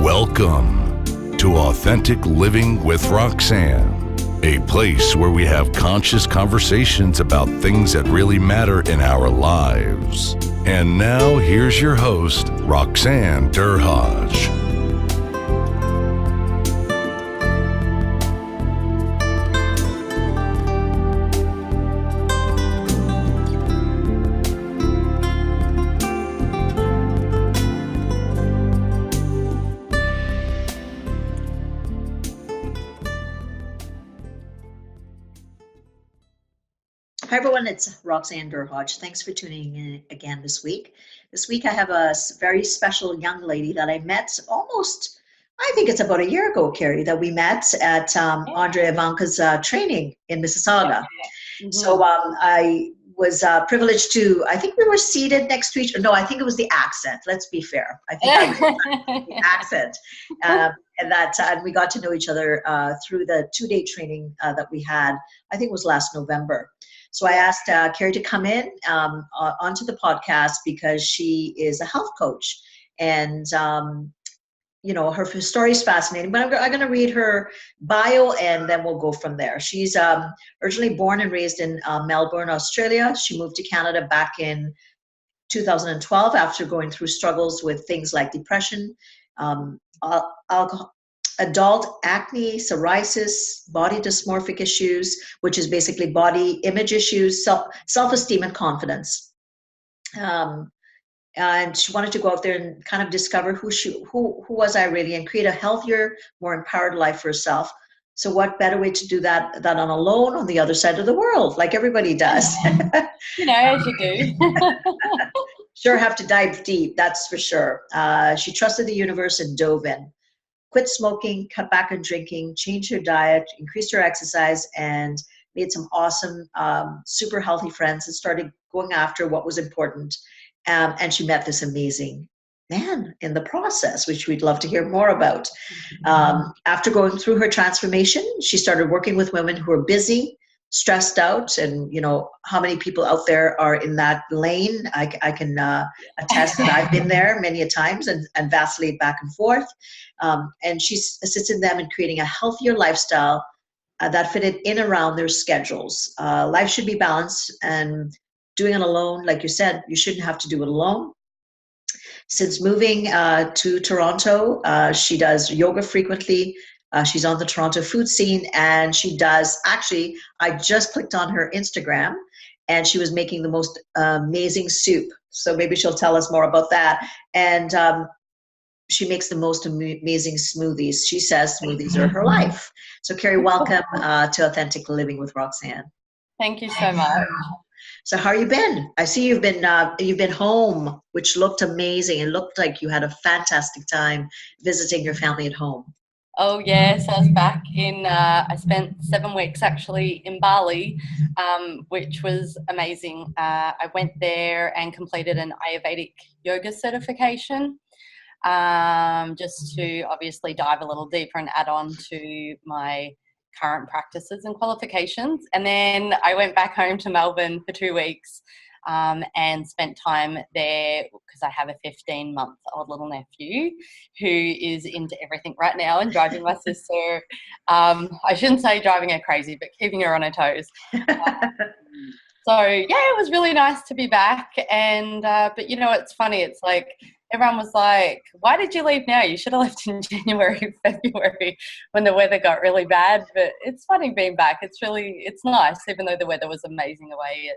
Welcome to Authentic Living with Roxanne, a place where we have conscious conversations about things that really matter in our lives. And now here's your host, Roxanne Derhaj. Hi everyone, it's Roxanne Derhaj. Thanks for tuning in again this week. This week I have a very special young lady that I met almost, I think it's about a year ago, Carrie, that we met at Andre Ivanka's training in Mississauga. Mm-hmm. So I was privileged to, I think we were seated next to each, no, I think it was the accent, let's be fair. I think I was the accent. And we got to know each other through the 2-day training that we had, I think it was last November. So I asked Carrie to come in onto the podcast because she is a health coach, and her story is fascinating. But I'm going to read her bio, and then we'll go from there. She's originally born and raised in Melbourne, Australia. She moved to Canada back in 2012 after going through struggles with things like depression, alcohol. Adult acne, psoriasis, body dysmorphic issues, which is basically body image issues, self-esteem and confidence. And she wanted to go out there and kind of discover who was I really, and create a healthier, more empowered life for herself. So what better way to do that than on alone on the other side of the world, like everybody does. As you do. Sure have to dive deep, that's for sure. She trusted the universe and dove in. Quit smoking, cut back on drinking, changed her diet, increased her exercise, and made some awesome, super healthy friends and started going after what was important. And she met this amazing man in the process, which we'd love to hear more about. After going through her transformation, she started working with women who are busy, stressed out, and how many people out there are in that lane. I can attest that I've been there many a times and vacillate back and forth. And she's assisted them in creating a healthier lifestyle that fitted in around their schedules. Life should be balanced, and doing it alone, like you said, you shouldn't have to do it alone. Since moving to Toronto, she does yoga frequently. She's on the Toronto food scene, and she does, actually, I just clicked on her Instagram, and she was making the most amazing soup. So maybe she'll tell us more about that. And she makes the most amazing smoothies. She says smoothies are her life. So Carrie, welcome to Authentic Living with Roxanne. Thank you so much. So how you been? I see you've been home, which looked amazing. It looked like you had a fantastic time visiting your family at home. Oh yes, I was back in, I spent 7 weeks actually in Bali, which was amazing. I went there and completed an Ayurvedic yoga certification, just to obviously dive a little deeper and add on to my current practices and qualifications. And then I went back home to Melbourne for 2 weeks. And spent time there because I have a 15-month-old little nephew who is into everything right now and driving my sister. I shouldn't say driving her crazy, but keeping her on her toes. So yeah, it was really nice to be back. And but it's funny. It's like everyone was like, "Why did you leave now? You should have left in January, February when the weather got really bad." But it's funny being back. It's nice, even though the weather was amazing away.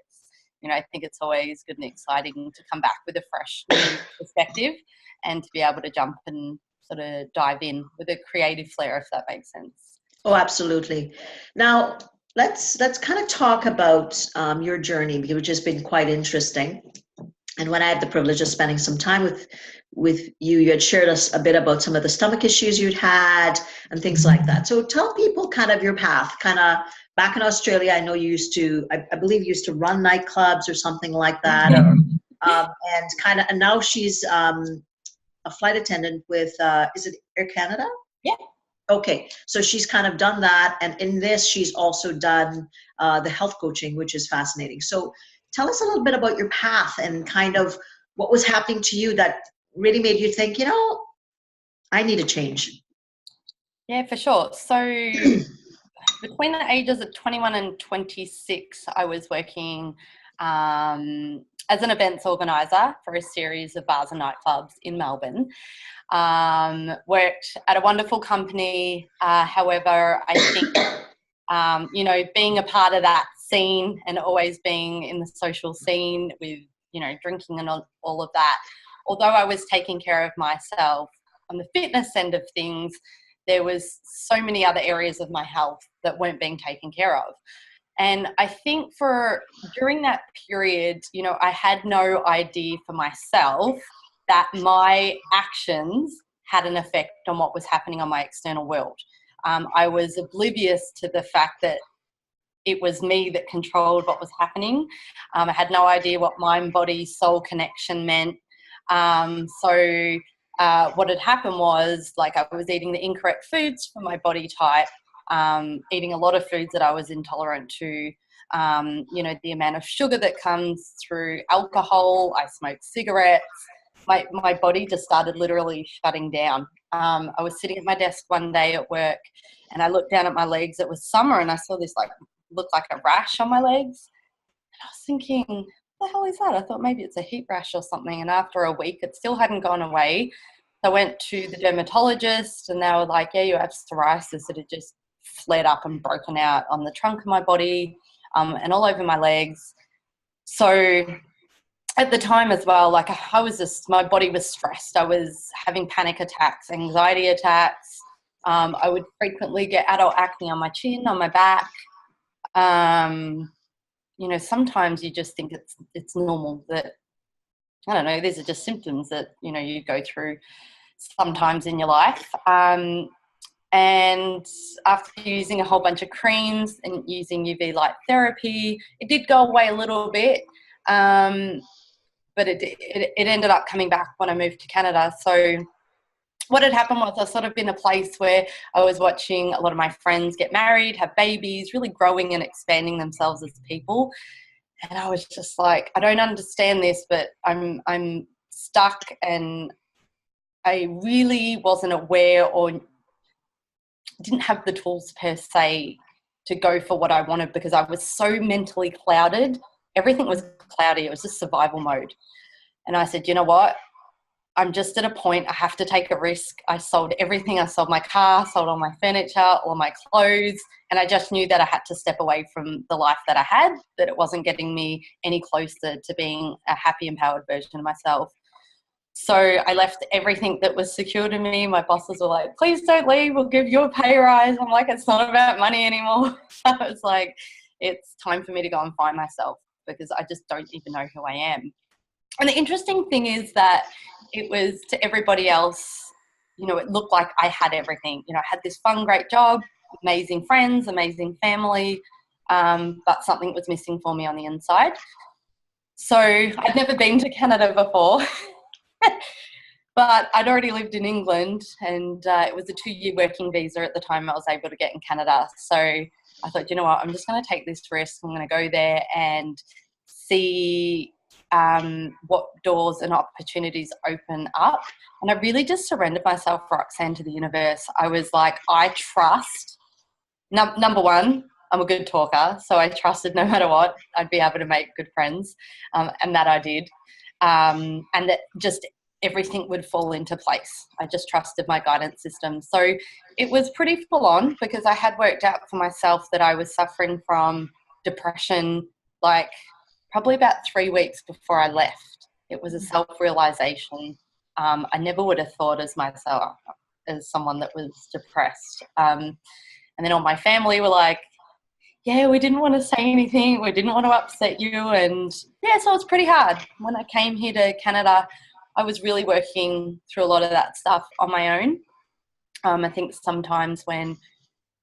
I think it's always good and exciting to come back with a fresh new perspective and to be able to jump and sort of dive in with a creative flair, if that makes sense. Oh, absolutely. Now, let's kind of talk about your journey, which has been quite interesting. And when I had the privilege of spending some time with you, you had shared us a bit about some of the stomach issues you'd had and things like that. So tell people kind of your path, kind of back in Australia. I know you used to, I believe you used to run nightclubs or something like that. And now she's a flight attendant with, is it Air Canada? Yeah. Okay, so she's kind of done that. And in this, she's also done the health coaching, which is fascinating. So tell us a little bit about your path and kind of what was happening to you that really made you think, I need a change. Yeah, for sure. So between the ages of 21 and 26, I was working as an events organizer for a series of bars and nightclubs in Melbourne. Worked at a wonderful company. However, I think, you know, being a part of that scene and always being in the social scene with, you know, drinking and all of that, although I was taking care of myself on the fitness end of things, there was so many other areas of my health that weren't being taken care of. And I think during that period, you know, I had no idea for myself that my actions had an effect on what was happening on my external world. I was oblivious to the fact that it was me that controlled what was happening. I had no idea what mind, body, soul connection meant. What had happened was, like, I was eating the incorrect foods for my body type, eating a lot of foods that I was intolerant to. You know, the amount of sugar that comes through alcohol. I smoked cigarettes. My body just started literally shutting down. I was sitting at my desk one day at work, and I looked down at my legs. It was summer, and I saw this looked like a rash on my legs. And I was thinking, what the hell is that? I thought maybe it's a heat rash or something. And after a week, it still hadn't gone away. So I went to the dermatologist, and they were like, yeah, you have psoriasis. It had just flared up and broken out on the trunk of my body, and all over my legs. So at the time as well, like, my body was stressed. I was having panic attacks, anxiety attacks. I would frequently get adult acne on my chin, on my back. You know, sometimes you just think it's normal, that, I don't know, these are just symptoms that, you know, you go through sometimes in your life. And after using a whole bunch of creams and using UV light therapy, it did go away a little bit. But it ended up coming back when I moved to Canada. So what had happened was, I was sort of in a place where I was watching a lot of my friends get married, have babies, really growing and expanding themselves as people. And I was just like, I don't understand this, but I'm stuck, and I really wasn't aware or didn't have the tools per se to go for what I wanted, because I was so mentally clouded. Everything was cloudy. It was just survival mode. And I said, you know what? I'm just at a point, I have to take a risk. I sold everything. I sold my car, sold all my furniture, all my clothes. And I just knew that I had to step away from the life that I had, that it wasn't getting me any closer to being a happy, empowered version of myself. So I left everything that was secure to me. My bosses were like, please don't leave. We'll give you a pay rise. I'm like, it's not about money anymore. I was like, it's time for me to go and find myself, because I just don't even know who I am. And the interesting thing is that it was, to everybody else, you know, it looked like I had everything. You know, I had this fun, great job, amazing friends, amazing family, but something was missing for me on the inside. So I'd never been to Canada before, but I'd already lived in England, and it was a 2-year working visa at the time I was able to get in Canada. So I thought, you know what, I'm just going to take this risk. I'm going to go there and see what doors and opportunities open up. And I really just surrendered myself, Roxanne, to the universe. I was like, I trust, number one, I'm a good talker, so I trusted no matter what, I'd be able to make good friends, and that I did, and that just everything would fall into place. I just trusted my guidance system. So it was pretty full on, because I had worked out for myself that I was suffering from depression, like, probably about 3 weeks before I left. It was a self-realization. I never would have thought as myself as someone that was depressed. And then all my family were like, yeah, we didn't want to say anything. We didn't want to upset you. And yeah, so it's pretty hard. When I came here to Canada, I was really working through a lot of that stuff on my own. I think sometimes when,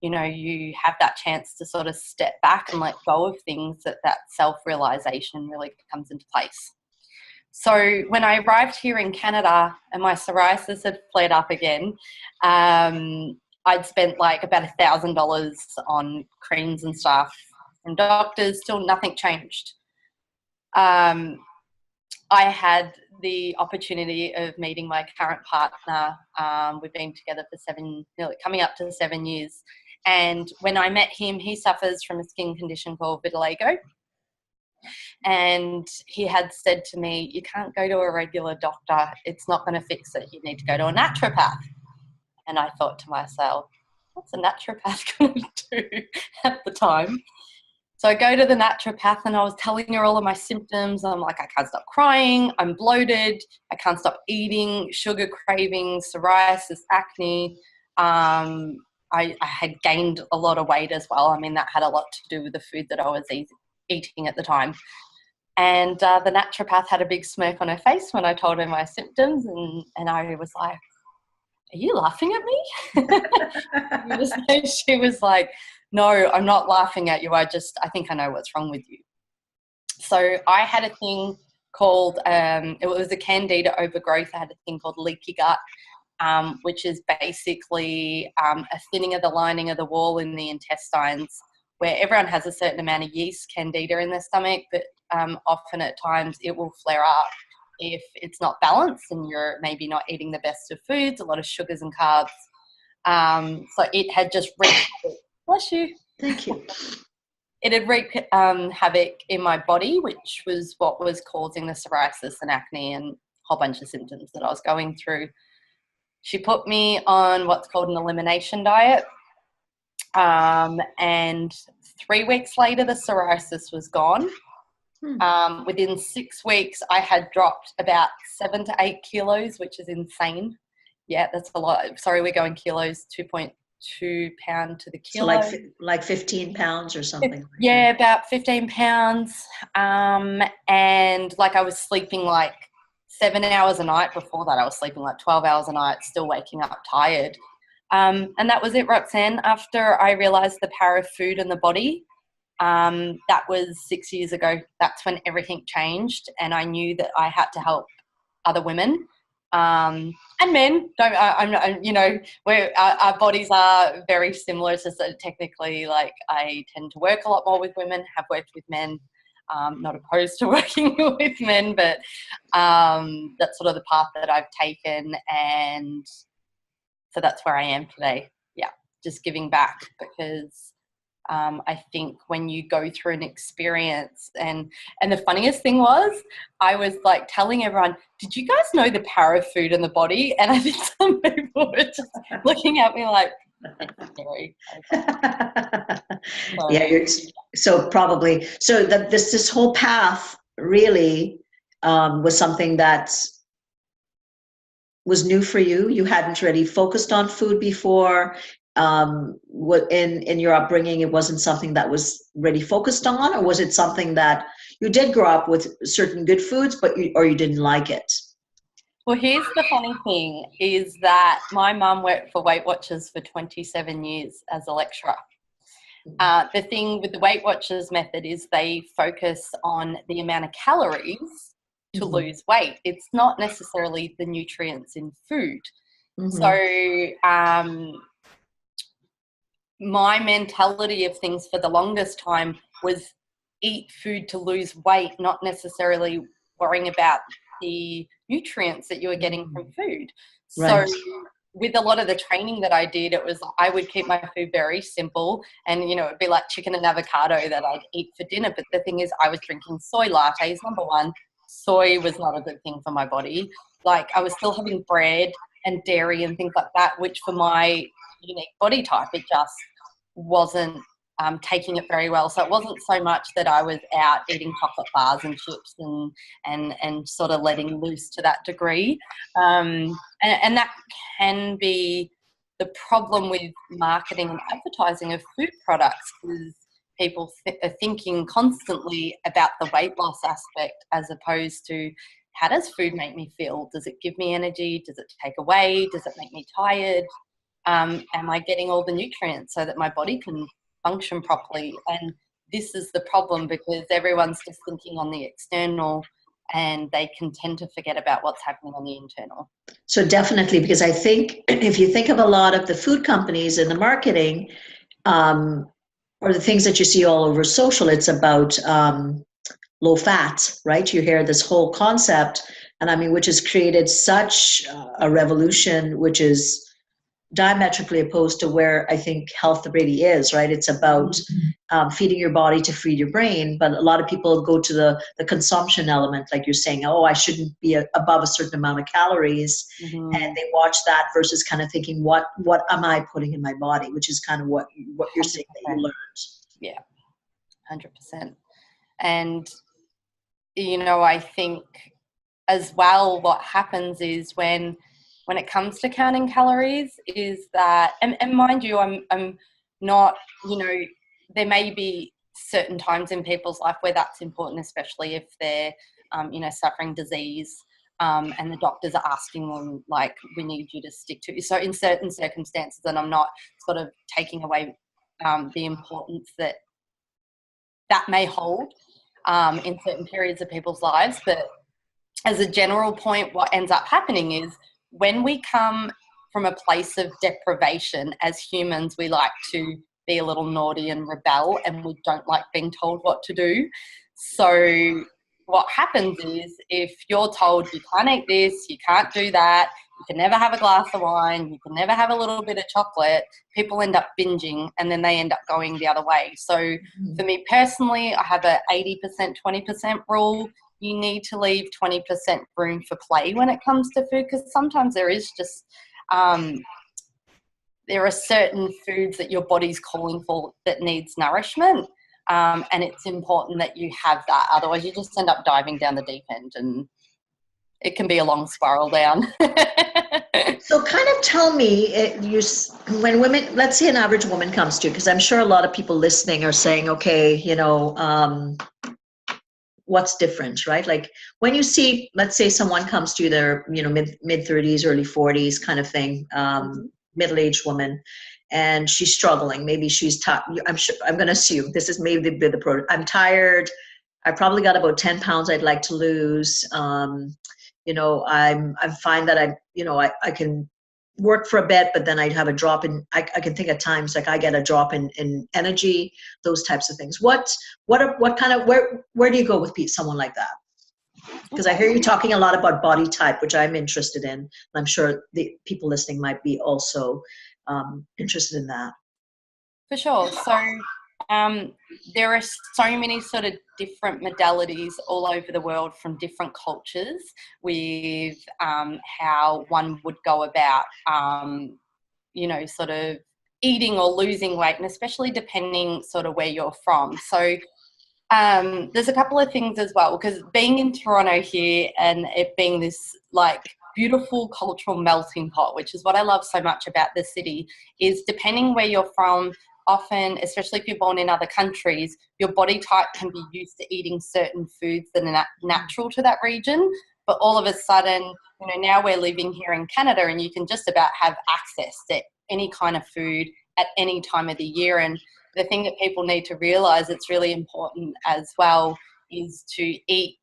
you know, you have that chance to sort of step back and let go of things, that self-realization really comes into place. So when I arrived here in Canada and my psoriasis had flared up again, I'd spent like about $1,000 on creams and stuff from doctors. Still nothing changed. I had the opportunity of meeting my current partner. We've been together for coming up to 7 years. And when I met him, he suffers from a skin condition called vitiligo. And he had said to me, you can't go to a regular doctor. It's not going to fix it. You need to go to a naturopath. And I thought to myself, what's a naturopath going to do at the time? So I go to the naturopath and I was telling her all of my symptoms. I'm like, I can't stop crying. I'm bloated. I can't stop eating, sugar cravings, psoriasis, acne. I had gained a lot of weight as well. I mean, that had a lot to do with the food that I was eating at the time. And the naturopath had a big smirk on her face when I told her my symptoms. And I was like, are you laughing at me? She was like, no, I'm not laughing at you. I think I know what's wrong with you. So I had a thing called, it was a candida overgrowth. I had a thing called leaky gut, which is basically a thinning of the lining of the wall in the intestines, where everyone has a certain amount of yeast candida in their stomach, but often at times it will flare up if it's not balanced and you're maybe not eating the best of foods, a lot of sugars and carbs. So it had just wreaked, bless you. Thank you. It had wreaked havoc in my body, which was what was causing the psoriasis and acne and a whole bunch of symptoms that I was going through. She put me on what's called an elimination diet. And 3 weeks later, the psoriasis was gone. Within 6 weeks, I had dropped about 7 to 8 kilos, which is insane. Yeah, that's a lot. Sorry, we're going kilos, 2.2 pound to the kilo. So like 15 pounds or something. Yeah, about 15 pounds. And like I was sleeping like 7 hours a night. Before that, I was sleeping like 12 hours a night, still waking up tired. And that was it, Roxanne. After I realised the power of food in the body, that was 6 years ago. That's when everything changed, and I knew that I had to help other women and men. Our bodies are very similar. It's just that technically, like, I tend to work a lot more with women. Have worked with men. Not opposed to working with men, but that's sort of the path that I've taken, and so that's where I am today. Yeah, just giving back, because I think when you go through an experience, and the funniest thing was, I was like telling everyone, did you guys know the power of food in the body? And I think some people were just looking at me like, that's scary. Yeah, this whole path really was something that was new for you. You hadn't really focused on food before. What in your upbringing, it wasn't something that was really focused on, or was it something that you did grow up with certain good foods, but you didn't like it? Well, here's the funny thing, is that my mum worked for Weight Watchers for 27 years as a lecturer. The thing with the Weight Watchers method is they focus on the amount of calories to lose weight. It's not necessarily the nutrients in food. So my mentality of things for the longest time was eat food to lose weight, not necessarily worrying about the nutrients that you were getting from food. Right. So with a lot of the training that I did, it was, I would keep my food very simple, and it'd be like chicken and avocado that I'd eat for dinner. But the thing is, I was drinking soy lattes, number one. Soy was not a good thing for my body. Like, I was still having bread and dairy and things like that, which for my unique body type, it just wasn't taking it very well. So it wasn't so much that I was out eating chocolate bars and chips and sort of letting loose to that degree. And that can be the problem with marketing and advertising of food products, because people are thinking constantly about the weight loss aspect, as opposed to, how does food make me feel? Does it give me energy? Does it take away? Does it make me tired? Am I getting all the nutrients so that my body can function properly? And this is the problem, because everyone's just thinking on the external, and they can tend to forget about what's happening on the internal. So definitely, because I think if you think of a lot of the food companies and the marketing, or the things that you see all over social, it's about low fat, right? You hear this whole concept, and I mean, which has created such a revolution, which is diametrically opposed to where I think health really is, right? It's about feeding your body to feed your brain, but a lot of people go to the consumption element, like you're saying, oh, I shouldn't be above a certain amount of calories, and they watch that versus kind of thinking, what am I putting in my body, which is kind of what you're saying that you learned. Yeah, 100%. And, you know, I think as well, what happens is when it comes to counting calories is that, and mind you, I'm not, you know, there may be certain times in people's life where that's important, especially if they're, you know, suffering disease, and the doctors are asking them, like, we need you to stick to. So in certain circumstances, and I'm not sort of taking away the importance that may hold in certain periods of people's lives, but as a general point, what ends up happening is when we come from a place of deprivation as humans, we like to be a little naughty and rebel, and we don't like being told what to do. So what happens is if you're told you can't eat this, you can't do that, you can never have a glass of wine, you can never have a little bit of chocolate, people end up binging, and then they end up going the other way. So for me personally, I have a 80%, 20% rule. You need to leave 20% room for play when it comes to food, because sometimes there is just there are certain foods that your body's calling for that needs nourishment, and it's important that you have that. Otherwise, you just end up diving down the deep end, and it can be a long spiral down. So kind of tell me, when women, let's say an average woman comes to you, because I'm sure a lot of people listening are saying, okay, you know, what's different, right? Like when you see, let's say someone comes to you, they're, you know, mid 30s, early 40s kind of thing, middle-aged woman, and she's struggling. Maybe she's I'm going to assume this is maybe the product. I'm tired. I probably got about 10 pounds I'd like to lose. You know, I'm fine that I can work for a bit, but then I'd have a drop in, I can think at times, like I get a drop in energy, those types of things. What kind of, where do you go with someone like that? Because I hear you talking a lot about body type, which I'm interested in. And I'm sure the people listening might be also interested in that. For sure. So there are so many sort of different modalities all over the world from different cultures with how one would go about, you know, sort of eating or losing weight, and especially depending sort of where you're from. So there's a couple of things as well, because being in Toronto here and it being this like beautiful cultural melting pot, which is what I love so much about the city, is depending where you're from, often, especially if you're born in other countries, your body type can be used to eating certain foods that are natural to that region. But all of a sudden, you know, now we're living here in Canada and you can just about have access to any kind of food at any time of the year. And the thing that people need to realise, it's really important as well, is to eat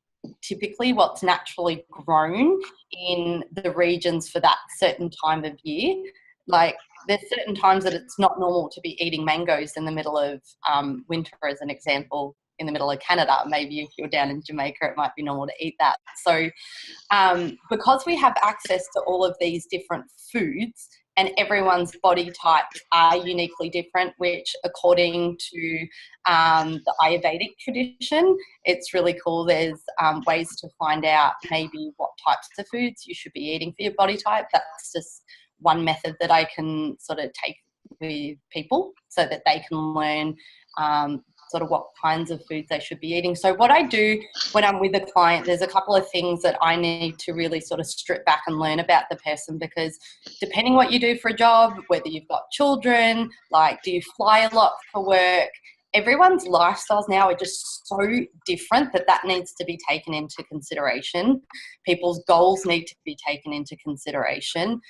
typically what's naturally grown in the regions for that certain time of year. Like there's certain times that it's not normal to be eating mangoes in the middle of winter, as an example, in the middle of Canada. Maybe if you're down in Jamaica, it might be normal to eat that. So because we have access to all of these different foods, and everyone's body types are uniquely different, which according to the Ayurvedic tradition, it's really cool. There's ways to find out maybe what types of foods you should be eating for your body type. That's just one method that I can sort of take with people so that they can learn sort of what kinds of foods they should be eating. So what I do when I'm with a client, there's a couple of things that I need to really sort of strip back and learn about the person, because depending what you do for a job, whether you've got children, like do you fly a lot for work, everyone's lifestyles now are just so different that needs to be taken into consideration. People's goals need to be taken into consideration.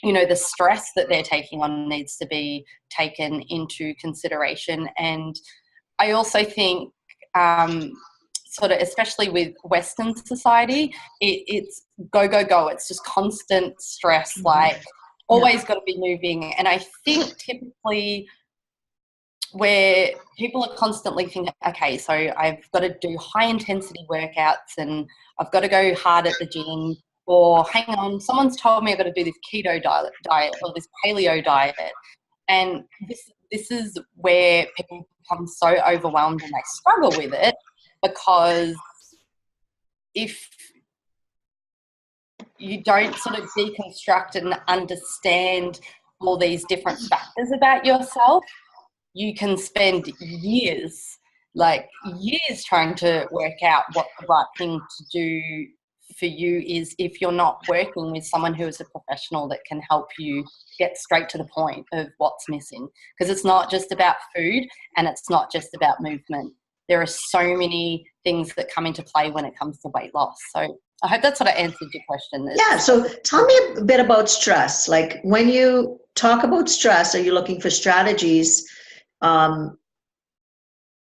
You know, the stress that they're taking on needs to be taken into consideration. And I also think sort of, especially with Western society, it's go, go, go. It's just constant stress, like always got to be moving. And I think typically where people are constantly thinking, okay, so I've got to do high intensity workouts and I've got to go hard at the gym, or hang on, someone's told me I've got to do this keto diet or this paleo diet. And this is where people become so overwhelmed and they struggle with it, because if you don't sort of deconstruct and understand all these different factors about yourself, you can spend years trying to work out what the right thing to do for you is, if you're not working with someone who is a professional that can help you get straight to the point of what's missing. Because it's not just about food and it's not just about movement. There are so many things that come into play when it comes to weight loss. So I hope that sort of answered your question. Yeah, so tell me a bit about stress. Like, when you talk about stress, are you looking for strategies that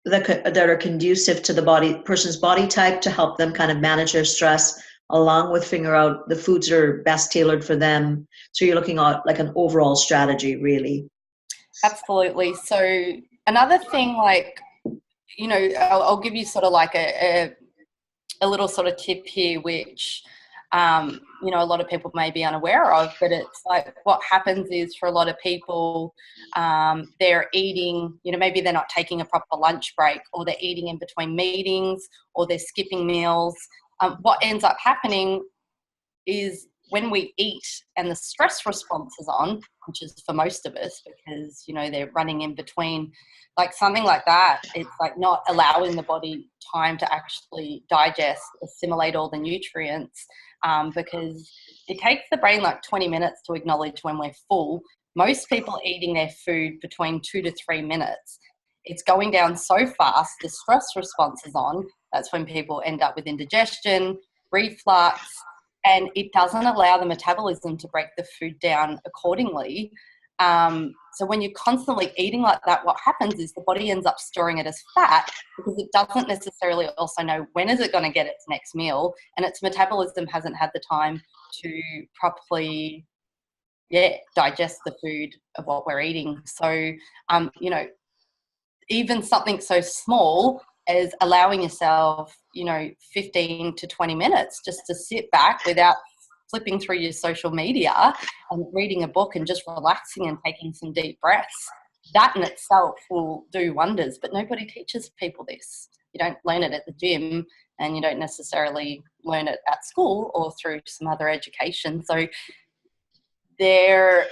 are conducive to the person's body type, to help them kind of manage their stress, along with figure out the foods that are best tailored for them? So you're looking at like an overall strategy, really. Absolutely. So another thing, I'll give you sort of like a little sort of tip here, which a lot of people may be unaware of, but it's like, what happens is, for a lot of people, they're eating, maybe they're not taking a proper lunch break, or they're eating in between meetings, or they're skipping meals. What ends up happening is, when we eat and the stress response is on, which is for most of us, because, they're running in between, like something like that, it's like not allowing the body time to actually digest, assimilate all the nutrients, because it takes the brain like 20 minutes to acknowledge when we're full. Most people are eating their food between 2 to 3 minutes. It's going down so fast, the stress response is on. That's when people end up with indigestion, reflux, and it doesn't allow the metabolism to break the food down accordingly. So when you're constantly eating like that, what happens is the body ends up storing it as fat, because it doesn't necessarily also know when is it going to get its next meal, and its metabolism hasn't had the time to properly digest the food of what we're eating. So, even something so small as allowing yourself, 15 to 20 minutes just to sit back without flipping through your social media and reading a book and just relaxing and taking some deep breaths, that in itself will do wonders. But nobody teaches people this. You don't learn it at the gym, and you don't necessarily learn it at school or through some other education. So there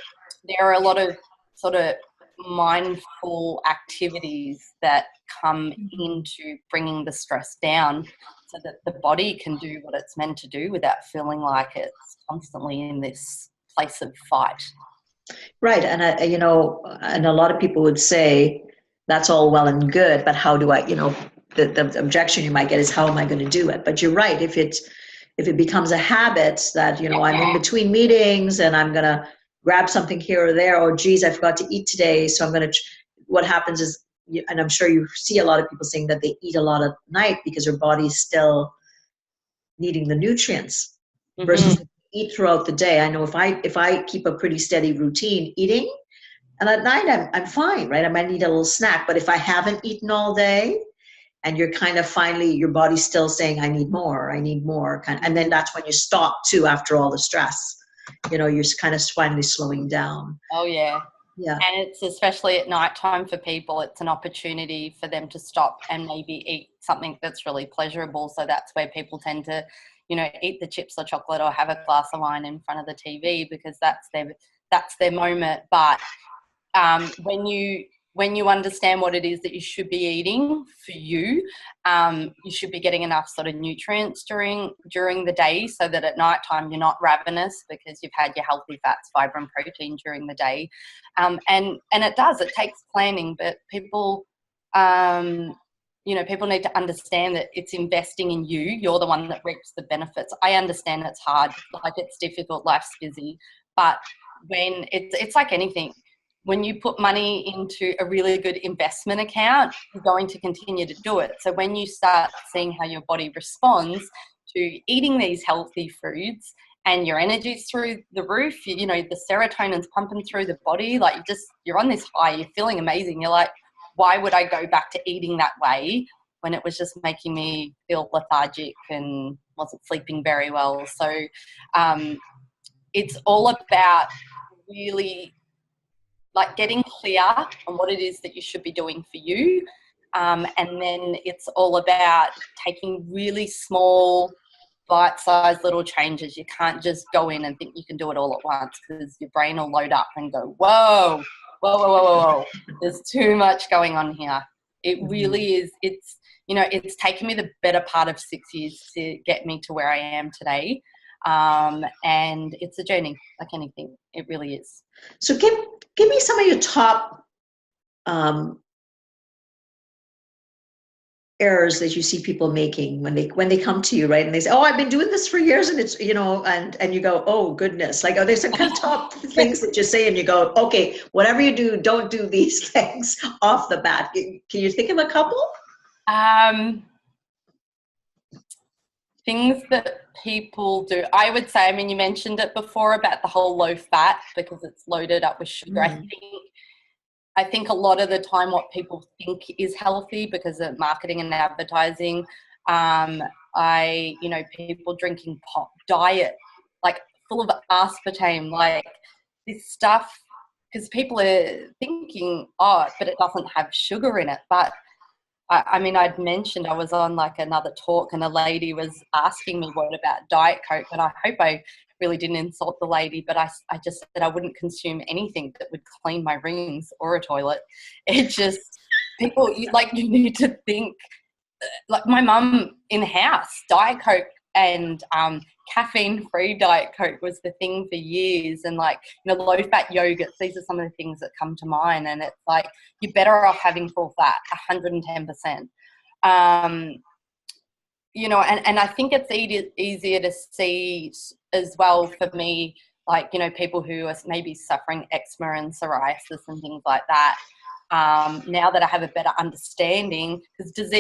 are a lot of sort of mindful activities that come into bringing the stress down, so that the body can do what it's meant to do without feeling like it's constantly in this place of fight. Right. And and a lot of people would say that's all well and good, but how do I, the objection you might get is, how am I going to do it? But you're right. If it becomes a habit that, I'm in between meetings and I'm going to grab something here or there, or geez, I forgot to eat today, so I'm going to, what happens is, and I'm sure you see a lot of people saying that they eat a lot at night because their body's still needing the nutrients, versus eat throughout the day. I know if I keep a pretty steady routine eating, and at night I'm fine, right? I might need a little snack, but if I haven't eaten all day, and you're kind of finally, your body's still saying, I need more, and then that's when you stop too, after all the stress. You're kind of finally slowing down. Oh, yeah. Yeah. And it's especially at nighttime for people, it's an opportunity for them to stop and maybe eat something that's really pleasurable. So that's where people tend to, eat the chips or chocolate or have a glass of wine in front of the TV, because that's their moment. But when you understand what it is that you should be eating for you, you should be getting enough sort of nutrients during the day, so that at night time you're not ravenous, because you've had your healthy fats, fiber and protein during the day. And it takes planning, but people, people need to understand that it's investing in you. You're the one that reaps the benefits. I understand it's hard, like it's difficult, life's busy, but when it's like anything, when you put money into a really good investment account, you're going to continue to do it. So when you start seeing how your body responds to eating these healthy foods, and your energy's through the roof, the serotonin's pumping through the body, like you're on this high, you're feeling amazing. You're like, why would I go back to eating that way when it was just making me feel lethargic and wasn't sleeping very well? So it's all about really like getting clear on what it is that you should be doing for you. And then it's all about taking really small, bite-sized little changes. You can't just go in and think you can do it all at once, because your brain will load up and go, whoa, whoa, whoa, whoa, whoa, whoa. There's too much going on here. It really is. It's, you know, it's taken me the better part of 6 years to get me to where I am today. And it's a journey, like anything. It really is. So give me some of your top errors that you see people making when they come to you, right? And they say, oh, I've been doing this for years, and it's, you know, and you go, oh goodness, like, oh, there's some kind of top things that you say, and you go, okay, whatever you do, don't do these things off the bat. Can you think of a couple? Things that people do, I would say, I mean, you mentioned it before about the whole low fat, because it's loaded up with sugar. I think a lot of the time what people think is healthy because of marketing and advertising, you know, people drinking pop diet, like full of aspartame, like this stuff, because people are thinking, oh, but it doesn't have sugar in it. But I mean, I'd mentioned I was on like another talk and a lady was asking me what about Diet Coke, and I hope I really didn't insult the lady, but I just said I wouldn't consume anything that would clean my rooms or a toilet. It just, people, you need to think, like my mum in house, Diet Coke and caffeine-free Diet Coke was the thing for years, and like, you know, low-fat yogurts, these are some of the things that come to mind, and it's like, you're better off having full fat, 110%. You know, and I think it's easier to see as well for me, like, you know, people who are maybe suffering eczema and psoriasis and things like that. Now that I have a better understanding, because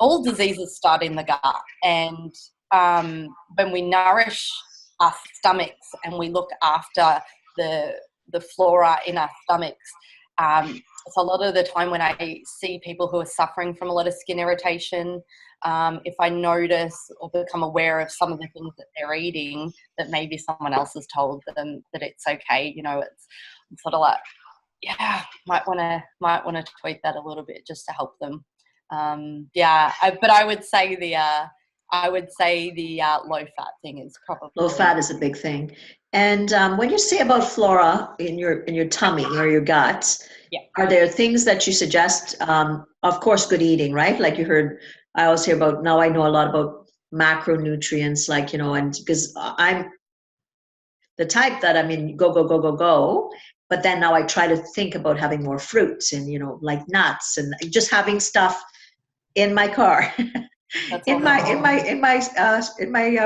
all diseases start in the gut, and when we nourish our stomachs and we look after the flora in our stomachs, it's a lot of the time when I see people who are suffering from a lot of skin irritation, if I notice or become aware of some of the things that they're eating that maybe someone else has told them that it's okay, you know, it's sort of like, yeah, might want to tweak that a little bit just to help them. But I would say the low fat thing is probably Low fat is a big thing. And when you say about flora in your tummy or your gut, are there things that you suggest? Of course, good eating, right? Like you heard, I always hear about, now I know a lot about macronutrients, like, you know, and because I'm the type that, I mean, go. But then now I try to think about having more fruits and, you know, like nuts and just having stuff in my car, in my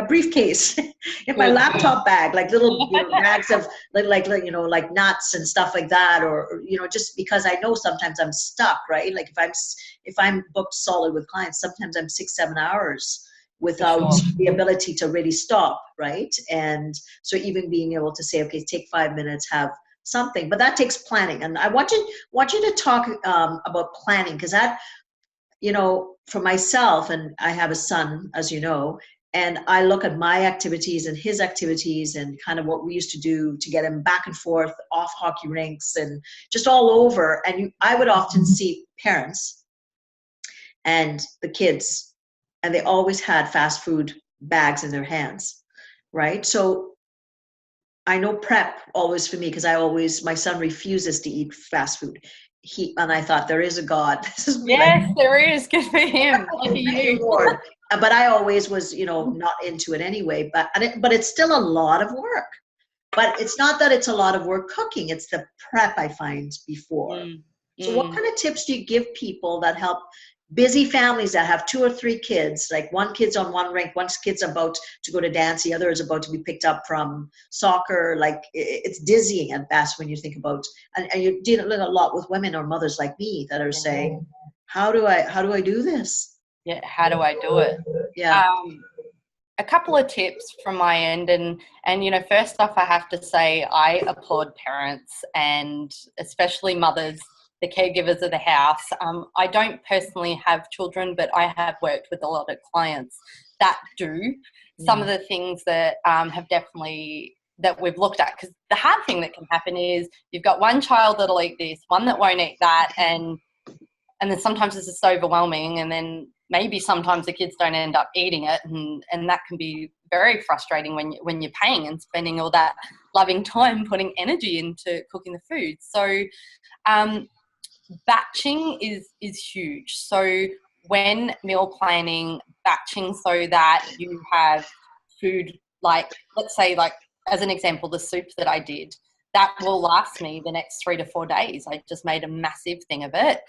briefcase, in my laptop bag, like little, you know, bags of like, you know, like nuts and stuff like that, or, you know, just because I know sometimes I'm stuck, right? Like if I'm booked solid with clients, sometimes I'm 6-7 hours without the ability to really stop, right? And so even being able to say, okay, take 5 minutes, have something, but that takes planning. And I want you to talk about planning, because that, you know, for myself, and I have a son, as you know, and I look at my activities and his activities and kind of what we used to do to get him back and forth off hockey rinks and just all over. And I would often see parents and the kids, and they always had fast food bags in their hands, right? So I know prep always for me, because my son refuses to eat fast food. And I thought, there is a God. This is me. Yes, like, there is. Good for him. Look at you. Lord. But I always was, you know, not into it anyway. But it's still a lot of work. But it's not that it's a lot of work cooking. It's the prep I find before. So what kind of tips do you give people that help busy families that have 2 or 3 kids, like one kid's on one rink, one kid's about to go to dance, the other is about to be picked up from soccer. Like it's dizzying at best when you think about, and you're dealing a lot with women or mothers like me that are saying, how do I do this? Yeah, how do I do it? Yeah. A couple of tips from my end, and you know, first off, I have to say I applaud parents and especially mothers the caregivers of the house. I don't personally have children, but I have worked with a lot of clients that do. Some of the things that have definitely that we've looked at, because the hard thing that can happen is you've got one child that'll eat this, one that won't eat that, and then sometimes it's just overwhelming, and then maybe sometimes the kids don't end up eating it, and that can be very frustrating when you're paying and spending all that loving time putting energy into cooking the food. So batching is huge. So when meal planning, batching so that you have food, like, let's say, like as an example, the soup that I did, that will last me the next 3 to 4 days. I just made a massive thing of it.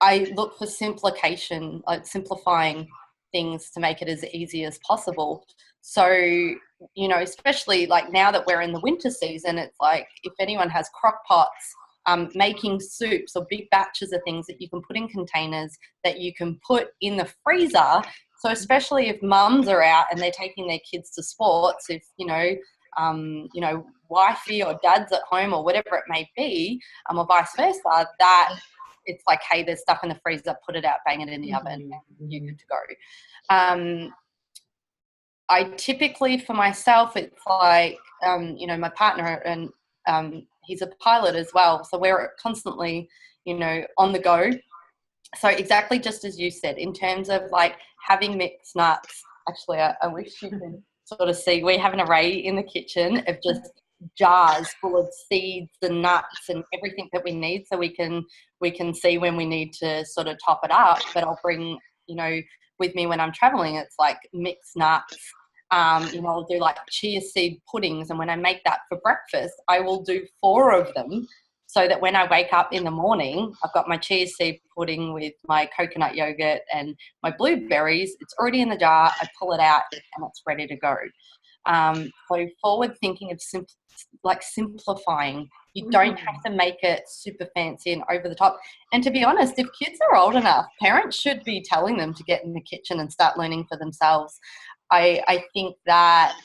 I look for simplification, like simplifying things to make it as easy as possible. So, you know, especially like now that we're in the winter season, it's like if anyone has crock pots, making soups or big batches of things that you can put in containers that you can put in the freezer. So especially if mums are out and they're taking their kids to sports, if, you know, wifey or dad's at home or whatever it may be, or vice versa, that it's like, hey, there's stuff in the freezer, put it out, bang it in the oven, and you're good to go. I typically, for myself, it's like, you know, my partner, and he's a pilot as well, so we're constantly, you know, on the go. So exactly just as you said, in terms of like having mixed nuts, actually, I wish you could sort of see, we have an array in the kitchen of just jars full of seeds and nuts and everything that we need, so we can see when we need to sort of top it up. But I'll bring, you know, with me when I'm traveling, it's like mixed nuts. You know, I'll do like chia seed puddings, and when I make that for breakfast, I will do 4 of them, so that when I wake up in the morning, I've got my chia seed pudding with my coconut yogurt and my blueberries. It's already in the jar. I pull it out and it's ready to go. So forward thinking of simplifying. You don't have to make it super fancy and over the top. And to be honest, if kids are old enough, parents should be telling them to get in the kitchen and start learning for themselves. I think that,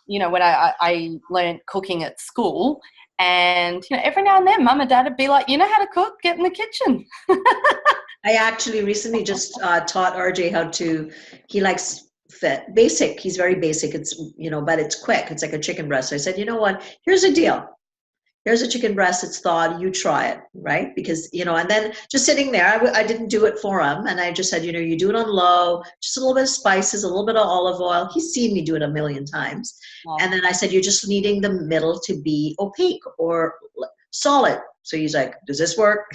you know, when I learned cooking at school, and, you know, every now and then mum and dad would be like, you know how to cook, get in the kitchen. I actually recently just taught RJ how to, he likes basic. He's very basic. It's, you know, but it's quick. It's like a chicken breast. So I said, you know what, here's a deal. Here's a chicken breast. It's thawed. You try it, right? Because, you know, and then just sitting there, I didn't do it for him. And I just said, you know, you do it on low, just a little bit of spices, a little bit of olive oil. He's seen me do it a million times. Wow. And then I said, you're just needing the middle to be opaque or solid. So he's like, does this work?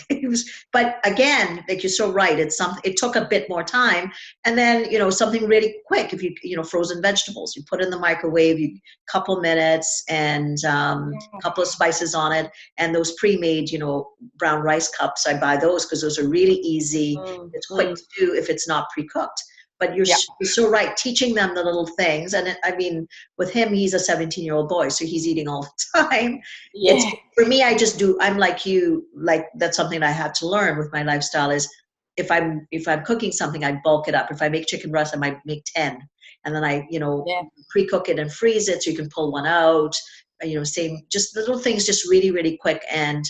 But again, like, you're so right. It took a bit more time. And then, you know, something really quick. If you know, frozen vegetables, you put in the microwave, couple minutes, and a couple of spices on it. And those pre-made, you know, brown rice cups, I buy those because those are really easy. It's quick to do if it's not pre-cooked. But you're so right, teaching them the little things. And I mean, with him, he's a 17-year-old boy, so he's eating all the time. Yeah. For me, I'm like you, like that's something I had to learn with my lifestyle is if I'm cooking something, I bulk it up. If I make chicken breast, I might make 10. And then I, you know, pre-cook it and freeze it so you can pull one out. You know, just little things, just really, really quick. And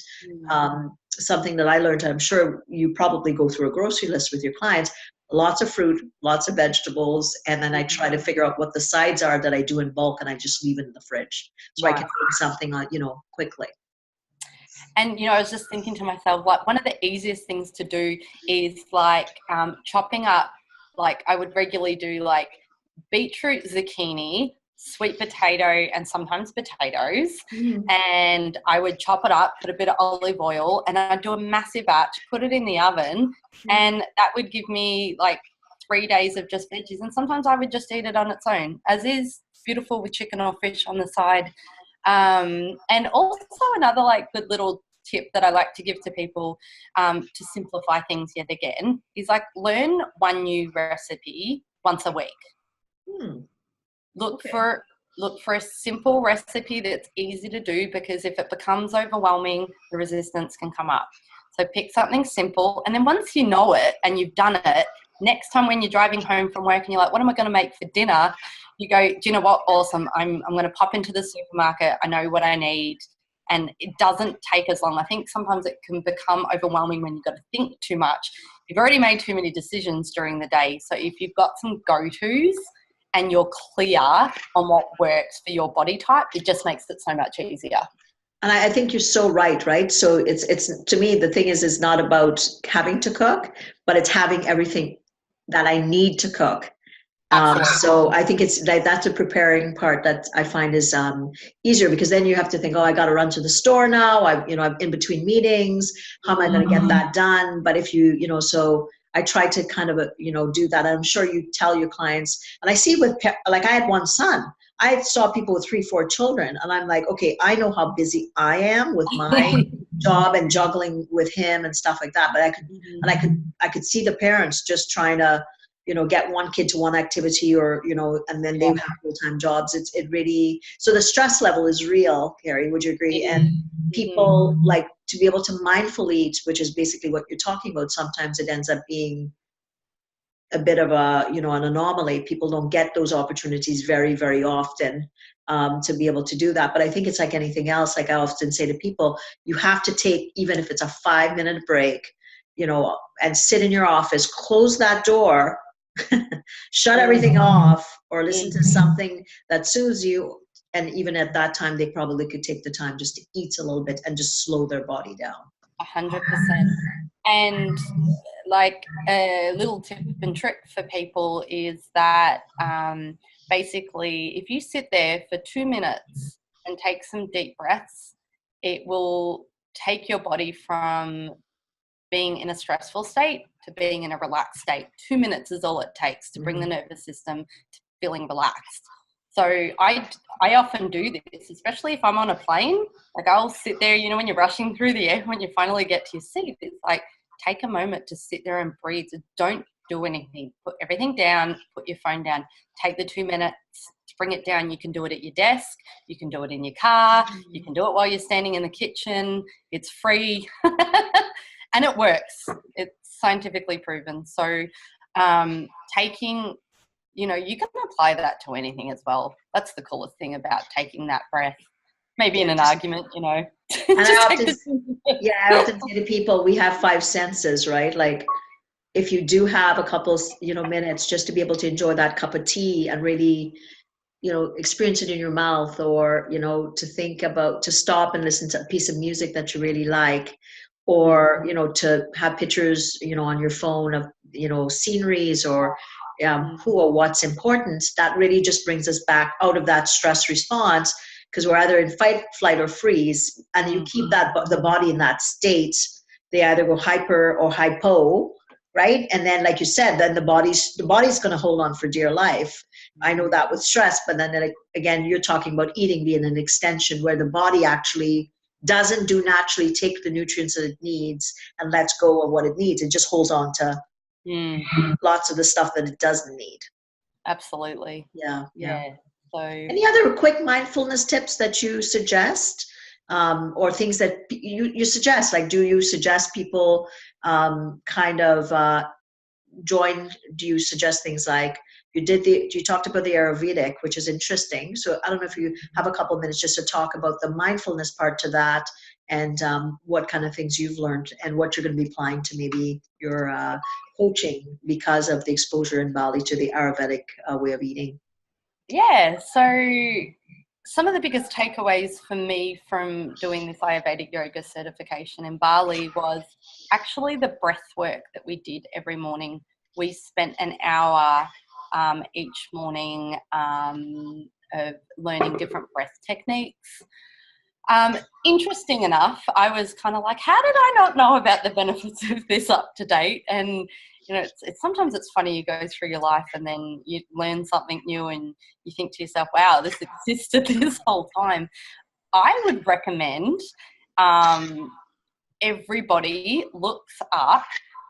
something that I learned, I'm sure you probably go through a grocery list with your clients, lots of fruit, lots of vegetables, and then I try to figure out what the sides are that I do in bulk, and I just leave it in the fridge so I can make something, you know, quickly. And, you know, I was just thinking to myself, like, one of the easiest things to do is like chopping up, like I would regularly do like beetroot, zucchini, sweet potato, and sometimes potatoes. And I would chop it up, put a bit of olive oil, and I'd do a massive batch, put it in the oven, and that would give me like 3 days of just veggies. And sometimes I would just eat it on its own, as is, beautiful with chicken or fish on the side. And also another like good little tip that I like to give to people to simplify things yet again is like learn one new recipe once a week. Look for a simple recipe that's easy to do, because if it becomes overwhelming, the resistance can come up. So pick something simple, and then once you know it and you've done it, next time when you're driving home from work and you're like, what am I going to make for dinner? You go, do you know what? Awesome. I'm going to pop into the supermarket. I know what I need. and it doesn't take as long. I think sometimes it can become overwhelming when you've got to think too much. You've already made too many decisions during the day. So if you've got some go-tos and you're clear on what works for your body type, it just makes it so much easier. And I think you're so right? So it's to me, the thing is not about having to cook, but it's having everything that I need to cook. So I think it's that's the preparing part that I find is easier, because then you have to think, oh, I got to run to the store now. I'm in between meetings. How am I going to get that done? But if so I try to kind of, do that. I'm sure you tell your clients, and I see with, like, I had one son. I saw people with 3-4 children, and I'm like, okay, I know how busy I am with my job and juggling with him and stuff like that. But I could see the parents just trying to, get one kid to one activity, or, and then they have full-time jobs. It really, so the stress level is real, Carrie, would you agree? And people like to be able to mindfully eat, which is basically what you're talking about. Sometimes it ends up being a bit of a, an anomaly. People don't get those opportunities very, very often to be able to do that. But I think it's like anything else. Like I often say to people, you have to take, even if it's a 5-minute break, and sit in your office, close that door, shut everything off, or listen to something that soothes you. And even at that time, they probably could take the time just to eat a little bit and just slow their body down. 100%. And like a little tip and trick for people is that basically if you sit there for 2 minutes and take some deep breaths, it will take your body from being in a stressful state to being in a relaxed state. 2 minutes is all it takes to bring the nervous system to feeling relaxed. So I often do this, especially if I'm on a plane. Like I'll sit there, when you're rushing through the air, when you finally get to your seat, it's like, take a moment to sit there and breathe. Don't do anything. Put everything down, put your phone down. Take the 2 minutes to bring it down. You can do it at your desk. You can do it in your car. You can do it while you're standing in the kitchen. It's free. And it works. It's scientifically proven. So taking, you can apply that to anything as well. That's the coolest thing about taking that breath. Maybe in an argument, And I often say to people, we have 5 senses, right? Like if you do have a couple, minutes just to be able to enjoy that cup of tea and really, experience it in your mouth, or, to stop and listen to a piece of music that you really like, or, to have pictures, on your phone of, sceneries, or who or what's important, that really just brings us back out of that stress response, because we're either in fight, flight, or freeze, and you keep the body in that state. They either go hyper or hypo, right? And then, like you said, then the body's going to hold on for dear life. I know that with stress, but then again, you're talking about eating being an extension, where the body actually doesn't naturally take the nutrients that it needs and lets go of what it needs. It just holds on to lots of the stuff that it doesn't need. Absolutely. Yeah. So any other quick mindfulness tips that you suggest, or things that you suggest? Like, do you suggest people join? Do you suggest things like you talked about the Ayurvedic, which is interesting. So I don't know if you have a couple of minutes just to talk about the mindfulness part to that, and what kind of things you've learned and what you're going to be applying to maybe your coaching because of the exposure in Bali to the Ayurvedic way of eating. Yeah, so some of the biggest takeaways for me from doing this Ayurvedic yoga certification in Bali was actually the breath work that we did every morning. We spent an hour each morning learning different breath techniques. Interesting enough, I was kind of like, how did I not know about the benefits of this up to date? And it's sometimes it's funny, you go through your life and then you learn something new and you think to yourself, wow, this existed this whole time. I would recommend everybody looks up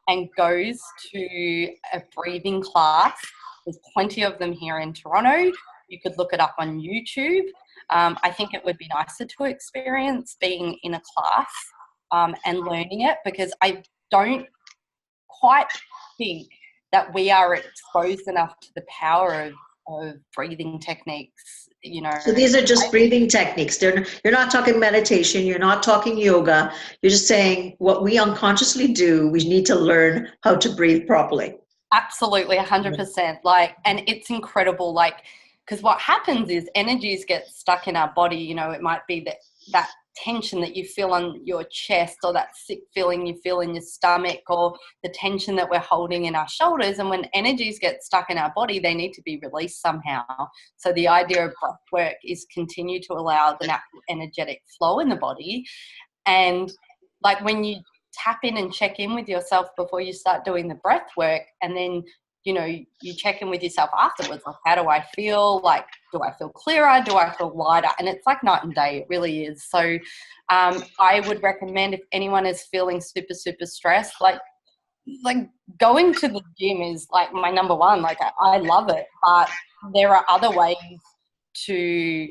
and goes to a breathing class. There's plenty of them here in Toronto. You could look it up on YouTube. I think it would be nicer to experience being in a class and learning it, because I don't quite think that we are exposed enough to the power of of breathing techniques, So these are just breathing techniques. You're not talking meditation. You're not talking yoga. You're just saying what we unconsciously do, we need to learn how to breathe properly. Absolutely, 100%. And it's incredible, because what happens is energies get stuck in our body. It might be that tension that you feel on your chest, or that sick feeling you feel in your stomach, or the tension that we're holding in our shoulders. And when energies get stuck in our body, they need to be released somehow. So the idea of breath work is continue to allow the natural energetic flow in the body. And when you tap in and check in with yourself before you start doing the breath work, and then you check in with yourself afterwards, how do I feel? Do I feel clearer? Do I feel lighter? And it's like night and day. It really is. So I would recommend, if anyone is feeling super, super stressed, going to the gym is my number one. I love it, but there are other ways to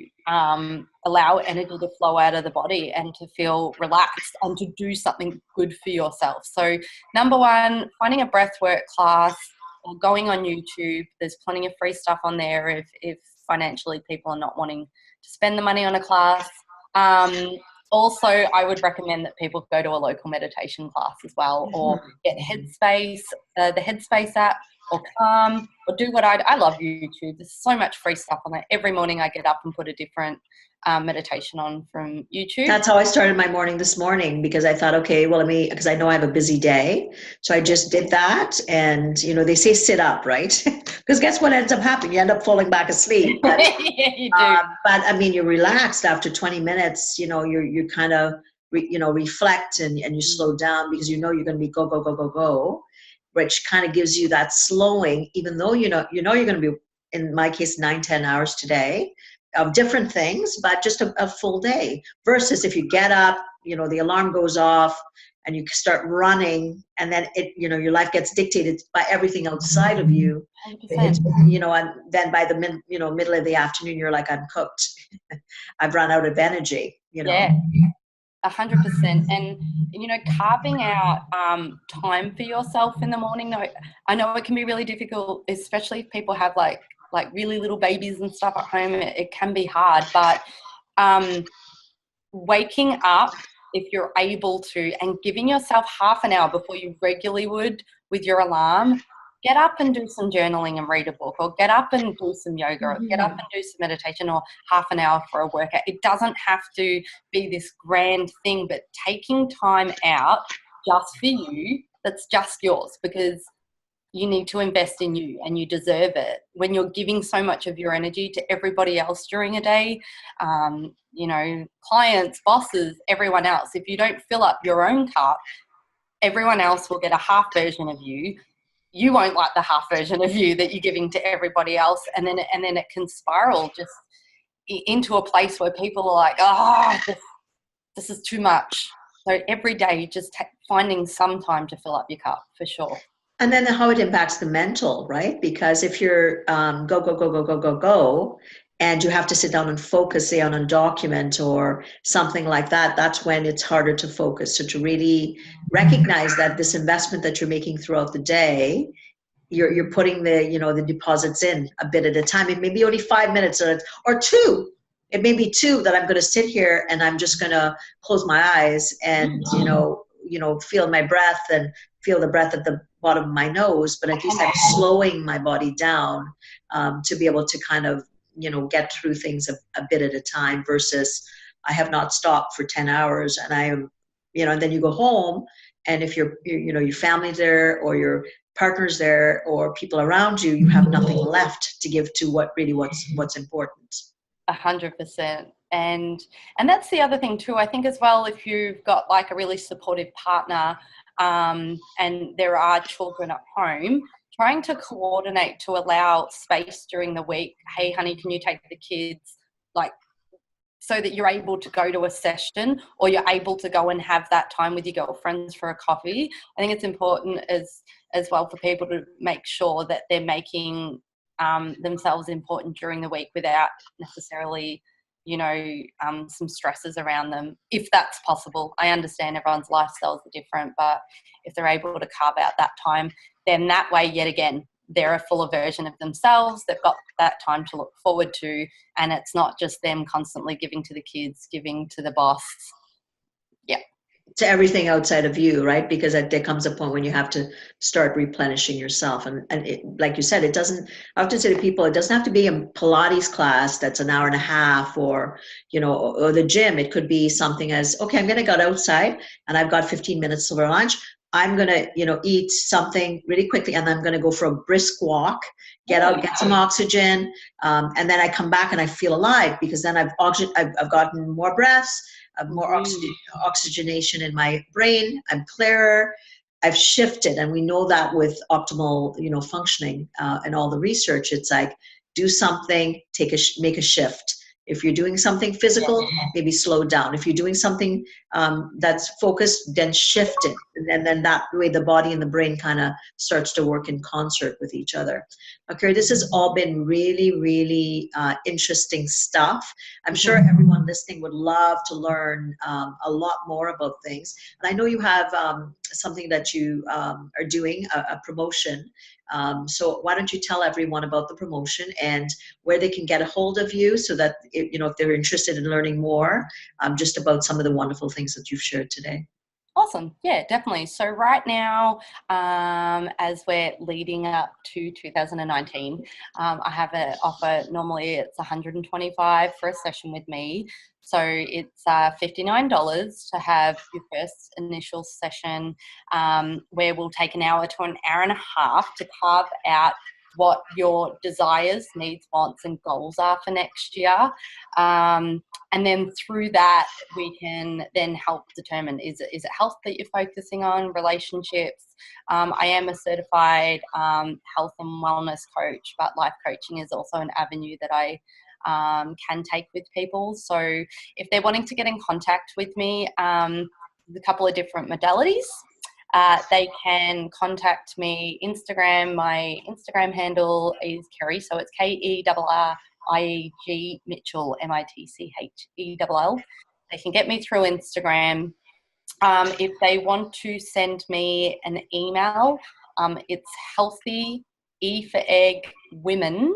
allow energy to flow out of the body and to feel relaxed and to do something good for yourself. So number one, finding a breathwork class or going on YouTube. There's plenty of free stuff on there if financially people are not wanting to spend the money on a class. Also, I would recommend that people go to a local meditation class as well, or get Headspace, the Headspace app, or Calm, or do what I love YouTube. There's so much free stuff on there. Every morning I get up and put a different meditation on from YouTube. That's how I started my morning this morning, because I thought, okay, well, because I know I have a busy day. So I just did that. And, they say sit up, right? Because guess what ends up happening? You end up falling back asleep. But, Yeah, you do. But you're relaxed after 20 minutes, you kind of, reflect and you slow down, because you're going to be go, go, go, go, go, which kind of gives you that slowing, even though, you're going to be, in my case, 9-10 hours today of different things, but just a full day, versus if you get up, the alarm goes off and you start running, and then your life gets dictated by everything outside of you. 100%. And then by the middle of the afternoon, you're like, I'm cooked. I've run out of energy, Yeah, 100%. And, carving out time for yourself in the morning, I know it can be really difficult, especially if people have like really little babies and stuff at home. It can be hard, but waking up, if you're able to, and giving yourself half an hour before you regularly would with your alarm, get up and do some journaling and read a book, or get up and do some yoga, or get up and do some meditation, or half an hour for a workout. It doesn't have to be this grand thing, but taking time out just for you, that's just yours, because you need to invest in you and you deserve it. When you're giving so much of your energy to everybody else during a day, clients, bosses, everyone else, if you don't fill up your own cup, everyone else will get a half version of you. You won't like the half version of you that you're giving to everybody else. And then it can spiral just into a place where people are like, this is too much. So every day, just finding some time to fill up your cup, for sure. And then how it impacts the mental, right? Because if you're go, go, go, go, go, go, go, and you have to sit down and focus, say, on a document or something like that, that's when it's harder to focus. So to really recognize that this investment that you're making throughout the day, you're putting the deposits in a bit at a time. It may be only 5 minutes or 2. It may be 2 that I'm going to sit here and I'm just going to close my eyes and, feel my breath and feel the breath at the bottom of my nose, but at least I'm slowing my body down to be able to kind of, get through things a bit at a time, versus I have not stopped for 10 hours and I am, and then you go home, and if your family's there or your partner's there or people around you, you have nothing left to give to what's important. 100%. And that's the other thing too, I think, as well, if you've got a really supportive partner and there are children at home, trying to coordinate to allow space during the week. Hey, honey, can you take the kids? So that you're able to go to a session, or you're able to go and have that time with your girlfriends for a coffee. I think it's important as well for people to make sure that they're making themselves important during the week without necessarily, some stresses around them, if that's possible. I understand everyone's lifestyles are different, but if they're able to carve out that time, then that way, yet again, they're a fuller version of themselves. They've got that time to look forward to, and it's not just them constantly giving to the kids, giving to the boss. Yeah. To everything outside of you, right? Because there comes a point when you have to start replenishing yourself. And it, like you said, it doesn't, I often say to people, it doesn't have to be a Pilates class that's an hour and a half, or, you know, or the gym. It could be something as, okay, I'm going to go outside and I've got 15 minutes for lunch. I'm going to, you know, eat something really quickly, and I'm going to go for a brisk walk, get out, get some oxygen. And then I come back and I feel alive, because then I've gotten more breaths, more oxygenation in my brain. I'm clearer. I've shifted, and we know that with optimal, you know, functioning and all the research. It's like, do something, make a shift. If you're doing something physical, maybe slow down. If you're doing something that's focused, then shift it. And then that way the body and the brain kind of starts to work in concert with each other. Okay, this has all been really, really interesting stuff. I'm sure everyone listening would love to learn a lot more about things. And I know you have something that you are doing, a promotion. So why don't you tell everyone about the promotion and where they can get a hold of you, so that, you know, if they're interested in learning more just about some of the wonderful things that you've shared today. Awesome. Yeah, definitely. So right now, as we're leading up to 2019, I have an offer. Normally it's $125 for a session with me. So it's $59 to have your first initial session, where we'll take an hour to an hour and a half to carve out what your desires, needs, wants, and goals are for next year. And then through that, we can then help determine, is it health that you're focusing on, relationships? I am a certified health and wellness coach, but life coaching is also an avenue that I can take with people. So if they're wanting to get in contact with me, a couple of different modalities. They can contact me Instagram. My Instagram handle is Kerry, so it's KERRIEG Mitchell, MITCHELL. They can get me through Instagram. If they want to send me an email, it's healthy, E for egg, women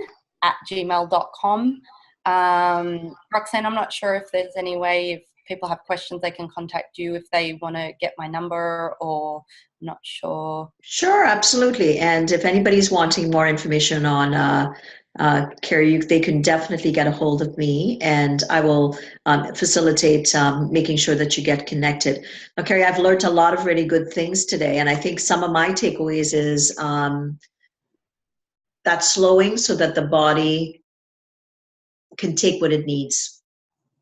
@gmail.com. Roxanne, I'm not sure if there's any way, if people have questions, they can contact you if they want to get my number, or I'm not sure. Sure, absolutely. And if anybody's wanting more information on Kerry, they can definitely get a hold of me, and I will facilitate making sure that you get connected. Now, Kerry, I've learned a lot of really good things today, and I think some of my takeaways is that slowing so that the body can take what it needs.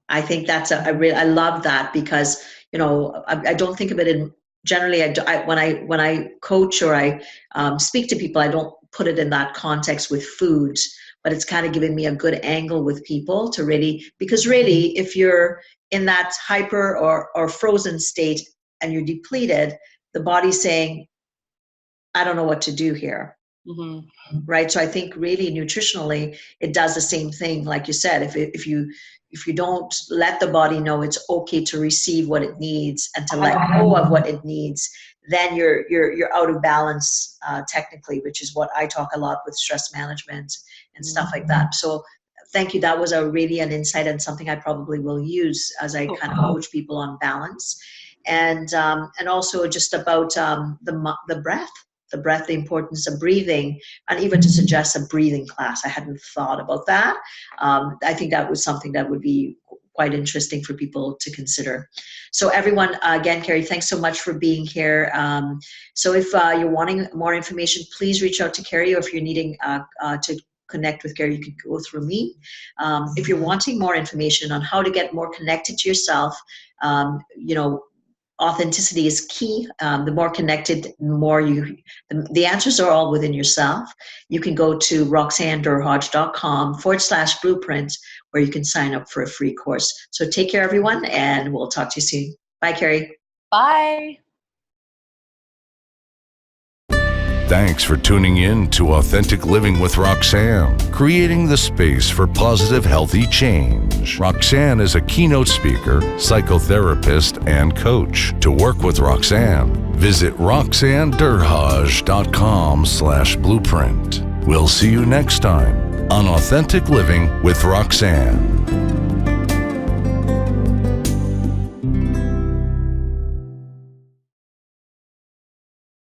I think that's I love that, because, you know, I don't think of it in generally. When I coach or I speak to people, I don't put it in that context with food, but it's kind of giving me a good angle with people to really, because really, if you're in that hyper or frozen state and you're depleted, the body's saying, I don't know what to do here. Mm-hmm. Right. So I think really nutritionally, it does the same thing. Like you said, if you don't let the body know it's okay to receive what it needs and to let go of what it needs, then you're out of balance technically, which is what I talk a lot with stress management and stuff like that. So thank you. That was really an insight, and something I probably will use as I kind of coach people on balance, and also just about the breath. The breath, the importance of breathing, and even to suggest a breathing class. I hadn't thought about that. I think that was something that would be quite interesting for people to consider. So everyone, again, Kerry, thanks so much for being here. So if you're wanting more information, please reach out to Kerry, or if you're needing to connect with Kerry, you can go through me. If you're wanting more information on how to get more connected to yourself, you know, authenticity is key. The more connected, the answers are all within yourself. You can go to roxannedurhodge.com/blueprint, where you can sign up for a free course. So take care, everyone, and we'll talk to you soon. Bye, Kerry. Bye. Thanks for tuning in to Authentic Living with Roxanne, creating the space for positive, healthy change. Roxanne is a keynote speaker, psychotherapist, and coach. To work with Roxanne, visit roxannederhaj.com/blueprint. We'll see you next time on Authentic Living with Roxanne.